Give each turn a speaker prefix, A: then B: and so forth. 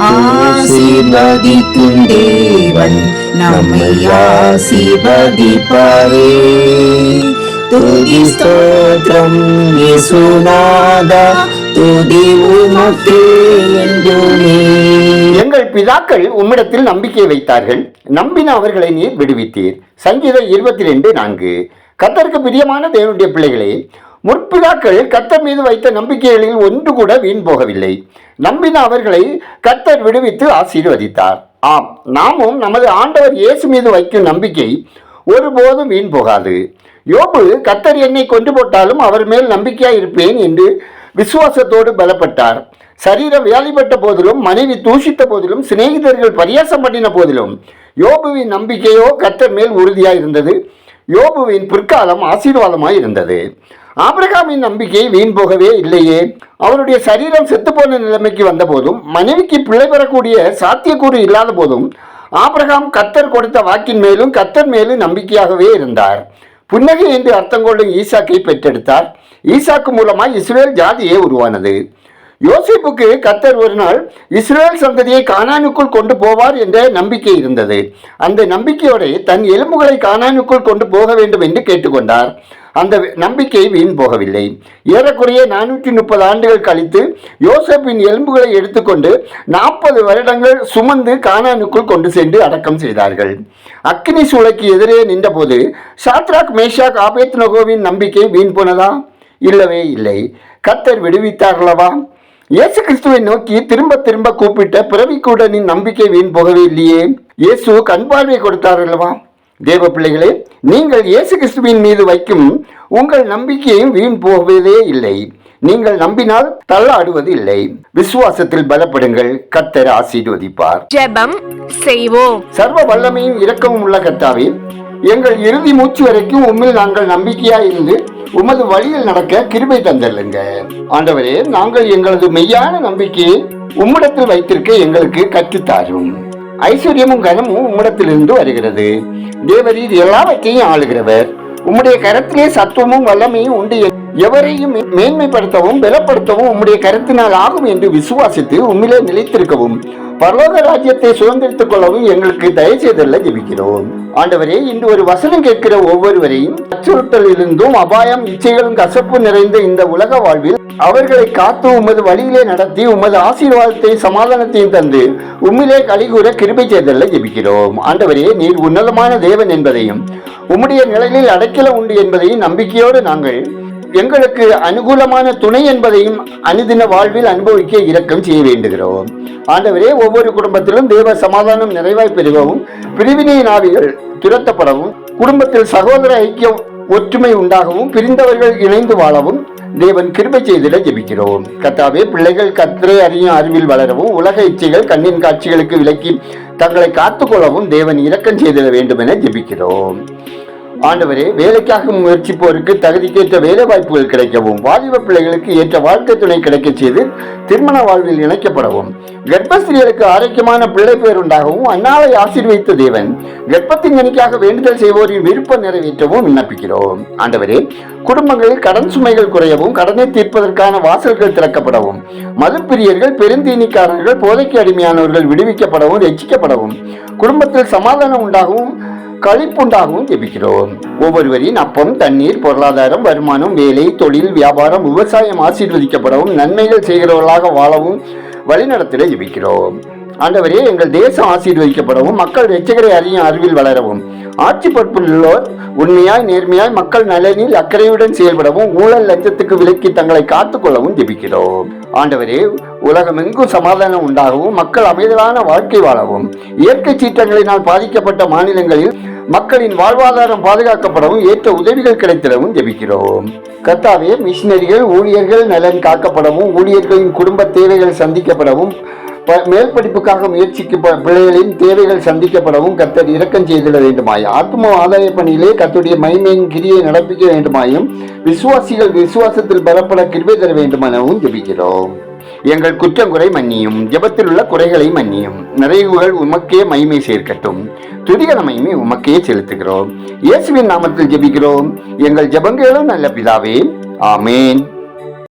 A: ஆசீர்வதிக்கும் தேவன் நம்மை ஆசீர்வதிப்பாரே. துதி ஸ்தோத்திரம் இயேசுநாதா, துதி உமக்கே என்றுமே.
B: எங்கள் பிதாக்கள் உம்மிடத்தில் நம்பிக்கை வைத்தார்கள், நம்பின அவர்களை நீர் விடுவித்தீர். சங்கீதம் 22:4. கர்த்தருக்கு பிரியமான தேவனுடைய பிள்ளைகளே, முற்பிதாக்கள் கர்த்தர் மீது வைத்த நம்பிக்கைகளில் ஒன்று கூட வீண் போகவில்லை. நம்பின அவர்களை கர்த்தர் விடுவித்து ஆசீர்வதித்தார். ஆம், நாமும் நமது ஆண்டவர் இயேசு மீது வைக்கும் நம்பிக்கை ஒருபோதும் வீண் போகாது. யோபு, கர்த்தர் என்னை கொண்டு போட்டாலும் அவர் மேல் நம்பிக்கையாய் இருப்பேன் என்று விசுவாசத்தோடு பலப்பட்டார். சரீரம் வியாதிப்பட்ட போதிலும், மனைவி தூஷித்த போதிலும், சிநேகிதர்கள் பரியாசம் பண்ணின போதிலும் யோபுவின் நம்பிக்கையோ கர்த்தர் மேல் உறுதியாய் இருந்தது. யோபுவின் பிற்காலம் ஆசீர்வாதமாய் இருந்தது. ஆபிரகாமின் நம்பிக்கை வீண் போகவே இல்லையே. அவருடைய சரீரம் செத்துப்போன நிலைமைக்கு வந்த போதும், மனைவிக்கு பிள்ளை பெறக்கூடிய சாத்தியக்கூறு இல்லாத போதும், ஆபிரகாம் கர்த்தர் கொடுத்த வாக்கின் மேலும் கர்த்தர் மேலும் நம்பிக்கையாகவே இருந்தார். புன்னகை என்று அர்த்தம் கொள்ளும் ஈசாக்கை பெற்றெடுத்தார். ஈசாக்கு மூலமாய் இஸ்ரேல் ஜாதியே உருவானது. யோசேப்புக்கு கர்த்தர் ஒரு நாள் இஸ்ரேல் சந்ததியை கானானுக்குள் கொண்டு போவார் என்ற நம்பிக்கை இருந்தது. அந்த நம்பிக்கையோடு தன் எலும்புகளை கானானுக்குள் கொண்டு போக வேண்டும் என்று கேட்டுக்கொண்டார். அந்த நம்பிக்கை வீண் போகவில்லை. ஏறக்குறைய 430 ஆண்டுகள் கழித்து யோசேப்பின் எலும்புகளை எடுத்துக்கொண்டு 40 வருடங்கள் சுமந்து கானானுக்குள் கொண்டு சென்று அடக்கம் செய்தார்கள். அக்கினி சூளைக்கு எதிரே நின்றபோது சாத்ராக், மேஷாக், ஆபேத்நேகோவின் நம்பிக்கை வீண் போனதா? இல்லவே இல்லை. கர்த்தர் விடுவித்தார்களவா? இயேசு கிறிஸ்துவை நோக்கி திரும்ப திரும்ப கூப்பிட்ட பிறவிக்கூடனின் நம்பிக்கை வீண் போகவே இல்லையே. இயேசு கண் பார்வை கொடுத்தார் அல்லவா? தேவ பிள்ளைகளே, நீங்கள் இயேசு கிறிஸ்துவின் மீது வைக்கும் உங்கள் நம்பிக்கையும் வீண் போவதே இல்லை. நீங்கள் நம்பினால் தள்ளாடுவது இல்லை. விசுவாசத்தில் பலப்படுங்கள், கர்த்தர் ஆசீர்வதிப்பார்.
C: ஜெபம் செய்வோம்.
B: சர்வ வல்லமையும் இரக்கமும் உள்ள கர்த்தாவே, எங்கள் இறுதி மூச்சு வரைக்கும் உம்மில் நாங்கள் நம்பிக்கையாய் இருந்து உமது வழியில் நடக்க கிருபை தந்தருளுங்க. ஆண்டவரே, நாங்கள் எங்களது மெய்யான நம்பிக்கையை உம்மிடத்தில் வைத்திருக்க எங்களுக்கு கற்றுத்தாரும். ஐஸ்வர்யமும் கனமும் உம்மிடத்திலிருந்து வருகிறது. தேவரீர் எல்லாவற்றையும் ஆளுகிறவர். உம்முடைய கரத்திலே சத்துவமும் வல்லமையும் உண்டு. எவரையும் மேன்மைப்படுத்தவும் பலப்படுத்தவும் உம்முடைய கரத்தினால் ஆகும் என்று விசுவாசித்து உம்மிலே நிலைத்திருக்கவும் பரலோக ராஜ்யத்தை சுதந்திரித்துக் கொள்ளவும் எங்களுக்கு தயவு செய்தல்ல ஜெபிக்கிறோம். ஆண்டவரே, இன்று ஒரு வசனம் கேட்கிற ஒவ்வொருவரையும் அச்சுறுத்தலிருந்தும் அபாயம், இச்சைகளும் கசப்பு நிறைந்த இந்த உலக வாழ்வில் அவர்களை காத்து உமது வழியிலே நடத்தி உமது ஆசீர்வாதத்தையும் சமாதானத்தையும் தந்து உம்மிலே கலிகூற கிருபை செய்தல்ல ஜெபிக்கிறோம். ஆண்டவரே, நீர் உன்னதமான தேவன் என்பதையும் உம்முடைய நிலையில் அடைக்கலம் உண்டு என்பதையும் நம்பிக்கையோடு நாங்கள் எங்களுக்கு அனுகூலமான துணை என்பதையும் அனுதின வாழ்வில் அனுபவிக்க இரக்கம் செய்ய வேண்டுகிறோம். ஆண்டவரே, ஒவ்வொரு குடும்பத்திலும் தேவ சமாதானம் நிறைவாய் பெருகவும், பிரிவினை ஆவிகள் துரத்தப்படவும், குடும்பத்தில் சகோதர ஐக்கியம் ஒற்றுமை உண்டாகவும், பிரிந்தவர்கள் இணைந்து வாழவும் தேவன் கிருபை செய்திட ஜெபிக்கிறோம். கர்த்தாவே, பிள்ளைகள் கர்த்தரை அறியும் அறிவில் வளரவும், உலக இச்சைகள் கண்ணின் காட்சிகளுக்கு விலக்கி தங்களை காத்துக்கொள்ளவும் தேவன் இரக்கம் செய்திட வேண்டும் என ஜெபிக்கிறோம். ஆண்டவரே, வேலைக்காக முயற்சிப்போருக்கு தகுதிக்கேற்ற வேலை வாய்ப்புகள் கிடைக்கவும், வாலிப பிள்ளைகளுக்கு ஏற்ற வாழ்க்கை துணை கிடைக்க செய்து திருமண வாழ்வில் இணைக்கப்படவும், கர்ப்பஸ்திரிகளுக்கு ஆரோக்கியமான பிள்ளை பேர் உண்டாகவும் அன்னாலை ஆசீர்வதித்த தேவன் கர்ப்பத்தின் கனிக்காக வேண்டுதல் செய்வோரின் விருப்பம் நிறைவேற்றவும் விண்ணப்பிக்கிறோம். ஆண்டவரே, குடும்பங்களில் கடன் சுமைகள் குறையவும், கடனை தீர்ப்பதற்கான வாசல்கள் திறக்கப்படவும், மதுப்பிரியர்கள், பெருந்தீனிக்காரர்கள், போதைக்கு அடிமையானவர்கள் விடுவிக்கப்படவும் ரட்சிக்கப்படவும், குடும்பத்தில் சமாதானம் உண்டாகவும் களிப்புண்டாகவும் ஜெபிக்கிறோம். ஒவ்வொருவரின் அப்பம், தண்ணீர், பொருளாதாரம், வருமானம், வேலை, தொழில், வியாபாரம், விவசாயம் ஆசீர்வதிக்கப்படவும், நன்மைகள் செய்கிறவர்களாக வாழவும் வழிநடத்திட ஜெபிக்கிறோம். ஆண்டவரே, எங்கள் தேசம் ஆசீர்வதிக்கப்படவும், மக்கள் இரட்சகரை அறியும் அறிவில் வளரவும், ஆட்சி பொறுப்புள்ளோர் உண்மையாய் நேர்மையாய் மக்கள் நலனில் அக்கறையுடன் செயல்படவும், ஊழல் லஞ்சத்துக்கு விலக்கி தங்களை காத்துக்கொள்ளவும் ஜெபிக்கிறோம். ஆண்டவரே, உலகமெங்கும் சமாதானம் உண்டாகவும், மக்கள் அமைதலான வாழ்க்கை வாழவும், இயற்கை சீற்றங்களினால் பாதிக்கப்பட்ட மாநிலங்களில் மக்களின் வாழ்வாதாரம் பாதுகாக்கப்படவும் ஏற்ற உதவிகள் கிடைத்திடவும் ஜெபிக்கிறோம். கர்த்தாவே, மிஷினரிகள், ஊழியர்கள் நலன் காக்கப்படவும், ஊழியர்களின் குடும்ப தேவைகள் சந்திக்கப்படவும், மேல் படிப்புக்காக முயற்சிக்கு பிள்ளைகளின் தேவைகள் சந்திக்கப்படவும் கர்த்தர் இரக்கம் செய்திட வேண்டுமாய், ஆத்ம ஆதாய பணியிலே கர்த்தருடைய மகிமையின் கிரியை நடப்பிக்க வேண்டுமாயும், விசுவாசிகள் விசுவாசத்தில் பலப்பட கிருபை தர வேண்டுமெனவும் ஜெபிக்கிறோம். எங்கள் குற்றங்குறை மன்னியும், ஜெபத்தில் உள்ள குறைகளை மன்னியும், நிறைவுகள் உமக்கே மகிமை சேர்க்கட்டும். துதிகர மகிமை உமக்கே செலுத்துகிறோம். இயேசுவின் நாமத்தில் ஜெபிக்கிறோம் எங்கள் ஜெபங்களும் நல்ல பிதாவே, ஆமேன்.